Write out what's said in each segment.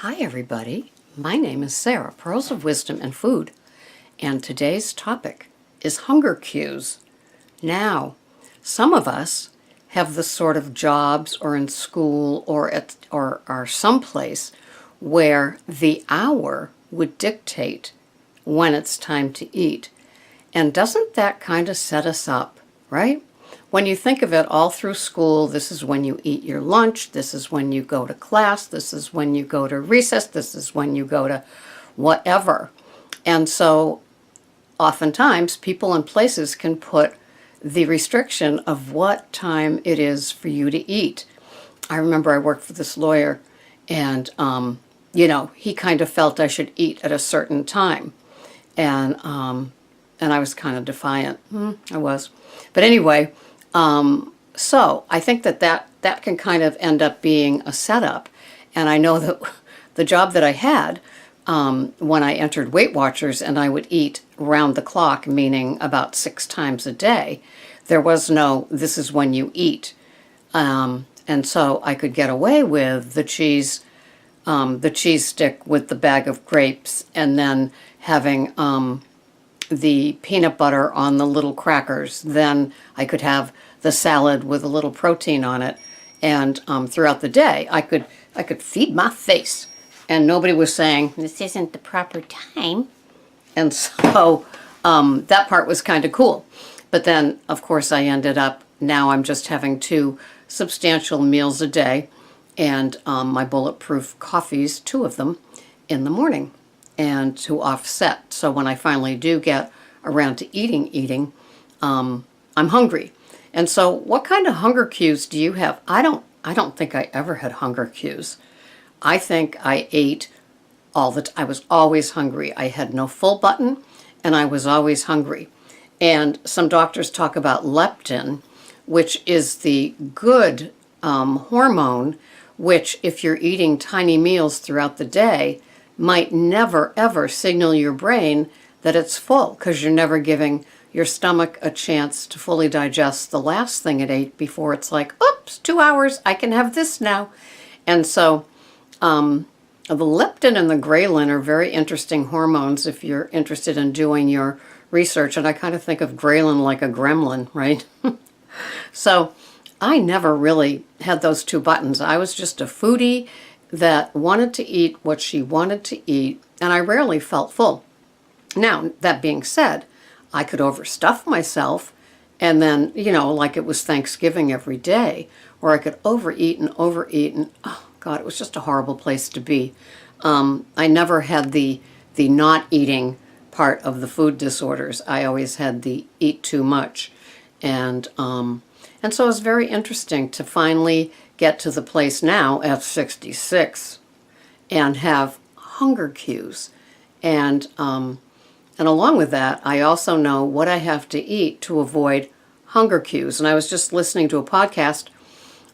Hi everybody, my name is Sarah, Pearls of Wisdom and Food, and today's topic is hunger cues. Now, some of us have the sort of jobs or in school or are someplace where the hour would dictate when it's time to eat. And doesn't that kind of set us up, right? When you think of it, all through school, this is when you eat your lunch, this is when you go to class, this is when you go to recess, this is when you go to whatever. And so oftentimes people and places can put the restriction of what time it is for you to eat. I remember I worked for this lawyer and, he kind of felt I should eat at a certain time. And I was kind of defiant. I was. But anyway, so I think that can kind of end up being a setup. And I know that the job that I had when I entered Weight Watchers and I would eat round the clock, meaning about 6 times a day, there was no, this is when you eat. And so I could get away with the cheese stick with the bag of grapes and then having the peanut butter on the little crackers. Then I could have the salad with a little protein on it. And throughout the day, I could feed my face. And nobody was saying, this isn't the proper time. And so that part was kind of cool. But then, of course, I ended up, now I'm just having 2 substantial meals a day. And my bulletproof coffees, 2 of them, in the morning. And to offset. So when I finally do get around to eating, I'm hungry. And so what kind of hunger cues do you have? I don't think I ever had hunger cues. I think I ate I was always hungry. I had no full button and I was always hungry. And some doctors talk about leptin, which is the good hormone, which if you're eating tiny meals throughout the day, might never, ever signal your brain that it's full because you're never giving your stomach a chance to fully digest the last thing it ate before it's like, oops, 2 hours, I can have this now. And so the leptin and the ghrelin are very interesting hormones if you're interested in doing your research. And I kind of think of ghrelin like a gremlin, right? So I never really had those 2 buttons. I was just a foodie that wanted to eat what she wanted to eat, and I rarely felt full. Now, that being said, I could overstuff myself, and then, like it was Thanksgiving every day, or I could overeat, and oh God, it was just a horrible place to be. I never had the not eating part of the food disorders. I always had the eat too much, and so it was very interesting to finally get to the place now at 66 and have hunger cues. And along with that, I also know what I have to eat to avoid hunger cues. And I was just listening to a podcast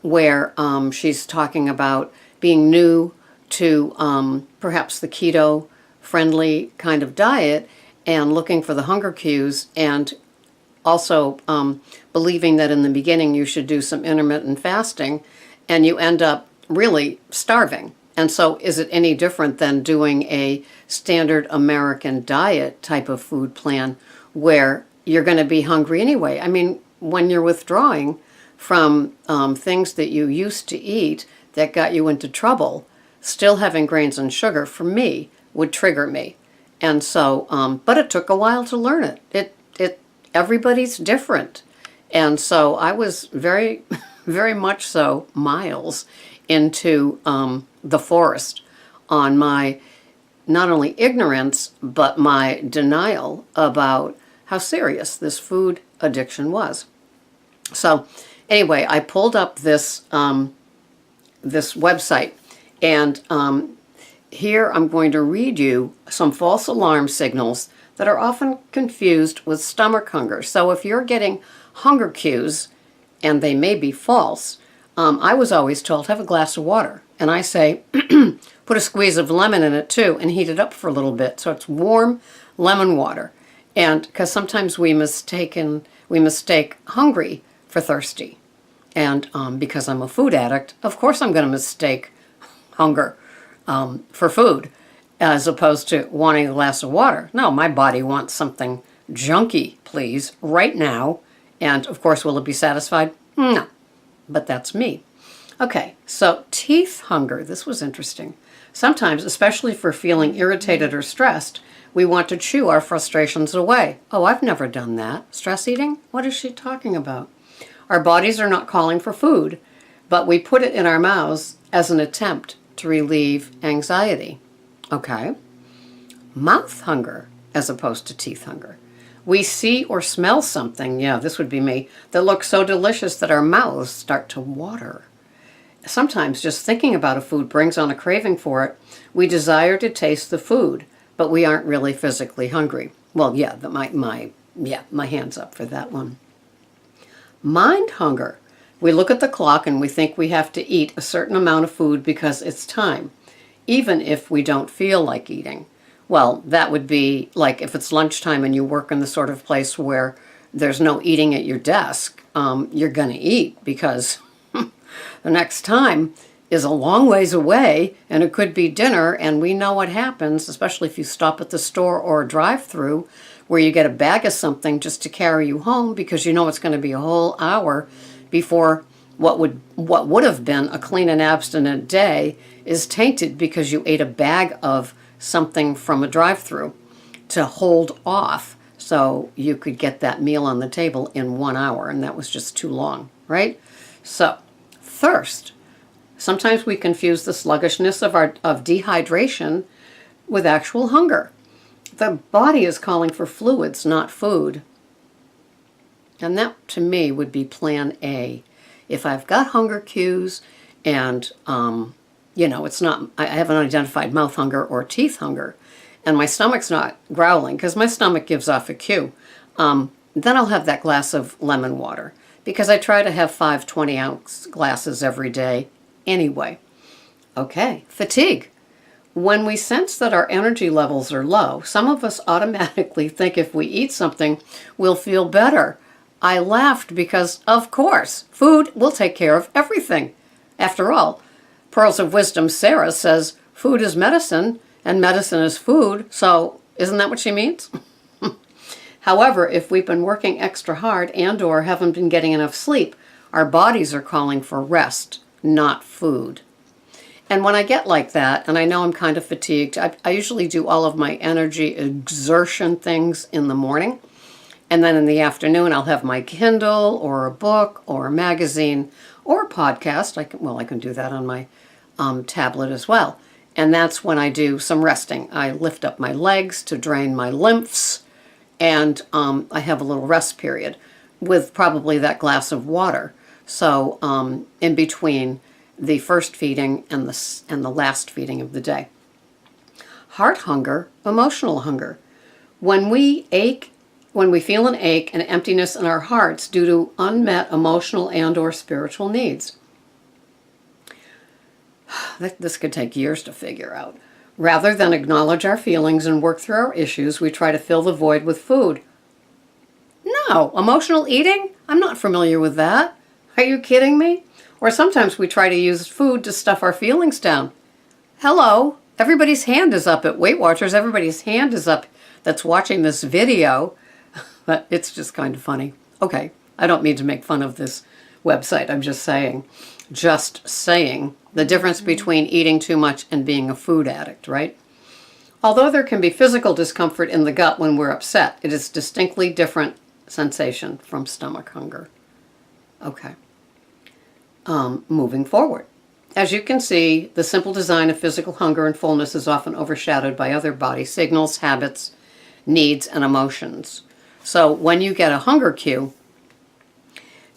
where she's talking about being new to perhaps the keto-friendly kind of diet and looking for the hunger cues and also believing that in the beginning you should do some intermittent fasting and you end up really starving. And so is it any different than doing a standard American diet type of food plan where you're going to be hungry anyway? I mean, when you're withdrawing from things that you used to eat that got you into trouble, still having grains and sugar, for me, would trigger me. And so, but it took a while to learn it. Everybody's different. And so I was very, very much so miles into the forest on my not only ignorance, but my denial about how serious this food addiction was. So anyway, I pulled up this website, and here I'm going to read you some false alarm signals that are often confused with stomach hunger. So if you're getting hunger cues, and they may be false, I was always told, have a glass of water. And I say, put a squeeze of lemon in it too, and heat it up for a little bit. So it's warm lemon water. And because sometimes we mistake hungry for thirsty. And because I'm a food addict, of course I'm going to mistake hunger for food as opposed to wanting a glass of water. No, my body wants something junky, please, right now. And of course, will it be satisfied? No, but that's me. Okay, so teeth hunger. This was interesting. Sometimes, especially for feeling irritated or stressed, we want to chew our frustrations away. Oh, I've never done that. Stress eating? What is she talking about? Our bodies are not calling for food, but we put it in our mouths as an attempt to relieve anxiety. Okay. Mouth hunger as opposed to teeth hunger. We see or smell something, yeah, this would be me, that looks so delicious that our mouths start to water. Sometimes just thinking about a food brings on a craving for it. We desire to taste the food, but we aren't really physically hungry. Well, yeah, my hand's up for that one. Mind hunger. We look at the clock and we think we have to eat a certain amount of food because it's time, even if we don't feel like eating. Well, that would be like if it's lunchtime and you work in the sort of place where there's no eating at your desk, you're going to eat because the next time is a long ways away and it could be dinner, and we know what happens, especially if you stop at the store or a drive-through where you get a bag of something just to carry you home because you know it's going to be a whole hour before what would have been a clean and abstinent day is tainted because you ate a bag of something from a drive-through to hold off so you could get that meal on the table in 1 hour, and that was just too long, right? So, thirst. Sometimes we confuse the sluggishness of dehydration with actual hunger. The body is calling for fluids, not food. And that, to me, would be plan A. If I've got hunger cues and, it's not, I haven't identified mouth hunger or teeth hunger, and my stomach's not growling, because my stomach gives off a cue, then I'll have that glass of lemon water, because I try to have 5 20-ounce glasses every day anyway. Okay, fatigue. When we sense that our energy levels are low, some of us automatically think if we eat something, we'll feel better. I laughed because, of course, food will take care of everything. After all, Pearls of Wisdom Sarah says food is medicine and medicine is food, so isn't that what she means? However, if we've been working extra hard and or haven't been getting enough sleep, our bodies are calling for rest, not food. And when I get like that, and I know I'm kind of fatigued, I usually do all of my energy exertion things in the morning. And then in the afternoon, I'll have my Kindle or a book or a magazine or a podcast. I can do that on my tablet as well. And that's when I do some resting. I lift up my legs to drain my lymphs, and I have a little rest period with probably that glass of water. So in between the first feeding and the last feeding of the day. Heart hunger, emotional hunger. When we feel an ache and emptiness in our hearts due to unmet emotional and or spiritual needs. This could take years to figure out. Rather than acknowledge our feelings and work through our issues, we try to fill the void with food. No, emotional eating? I'm not familiar with that. Are you kidding me? Or sometimes we try to use food to stuff our feelings down. Hello, everybody's hand is up at Weight Watchers. Everybody's hand is up that's watching this video. But it's just kind of funny. Okay, I don't mean to make fun of this website. I'm just saying the difference between eating too much and being a food addict, right? Although there can be physical discomfort in the gut when we're upset, it is distinctly different sensation from stomach hunger. Okay. Moving forward. As you can see, the simple design of physical hunger and fullness is often overshadowed by other body signals, habits, needs, and emotions. So when you get a hunger cue,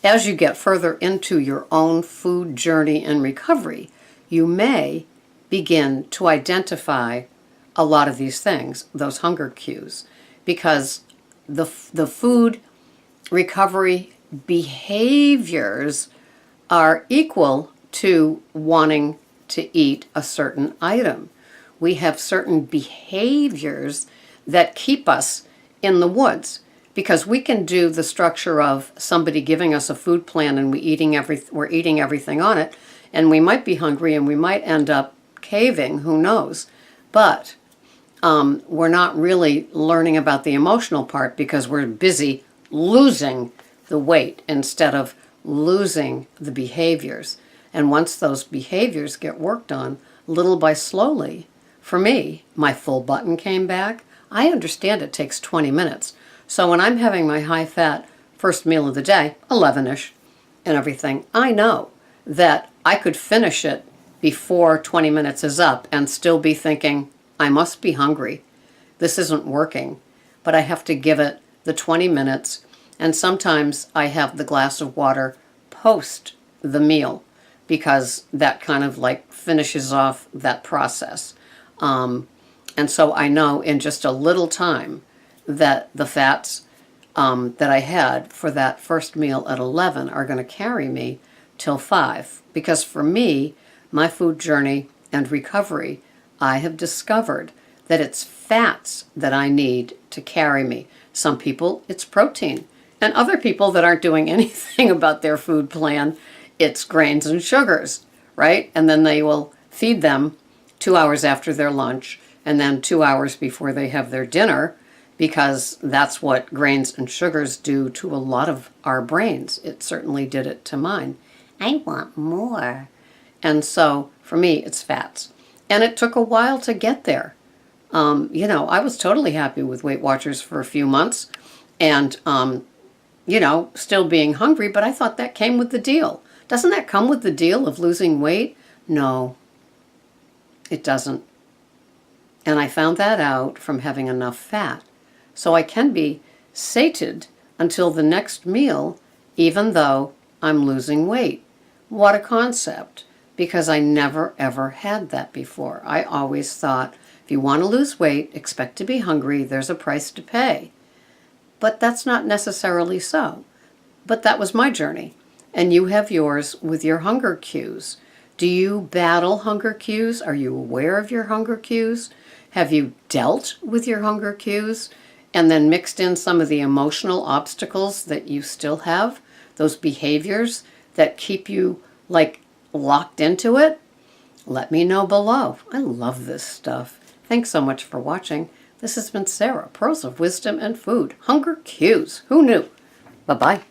as you get further into your own food journey and recovery, you may begin to identify a lot of these things, those hunger cues, because the food recovery behaviors are equal to wanting to eat a certain item. We have certain behaviors that keep us in the woods, because we can do the structure of somebody giving us a food plan and we're eating everything on it, and we might be hungry and we might end up caving, who knows? But we're not really learning about the emotional part because we're busy losing the weight instead of losing the behaviors. And once those behaviors get worked on little by slowly, for me, my full button came back. I understand it takes 20 minutes. So when I'm having my high-fat first meal of the day, 11-ish and everything, I know that I could finish it before 20 minutes is up and still be thinking, I must be hungry. This isn't working. But I have to give it the 20 minutes, and sometimes I have the glass of water post the meal because that kind of like finishes off that process. And so I know in just a little time that the fats that I had for that first meal at 11 are going to carry me till 5. Because for me, my food journey and recovery, I have discovered that it's fats that I need to carry me. Some people, it's protein. And other people that aren't doing anything about their food plan, it's grains and sugars, right? And then they will feed them 2 hours after their lunch and then 2 hours before they have their dinner, because that's what grains and sugars do to a lot of our brains. It certainly did it to mine. I want more. And so for me, it's fats. And it took a while to get there. I was totally happy with Weight Watchers for a few months and, still being hungry, but I thought that came with the deal. Doesn't that come with the deal of losing weight? No, it doesn't. And I found that out from having enough fat. So I can be sated until the next meal, even though I'm losing weight. What a concept, because I never ever had that before. I always thought, if you want to lose weight, expect to be hungry, there's a price to pay. But that's not necessarily so. But that was my journey. And you have yours with your hunger cues. Do you battle hunger cues? Are you aware of your hunger cues? Have you dealt with your hunger cues and then mixed in some of the emotional obstacles that you still have? Those behaviors that keep you like locked into it? Let me know below. I love this stuff. Thanks so much for watching. This has been Sarah, Pearls of Wisdom and Food. Hunger Cues. Who knew? Bye-bye.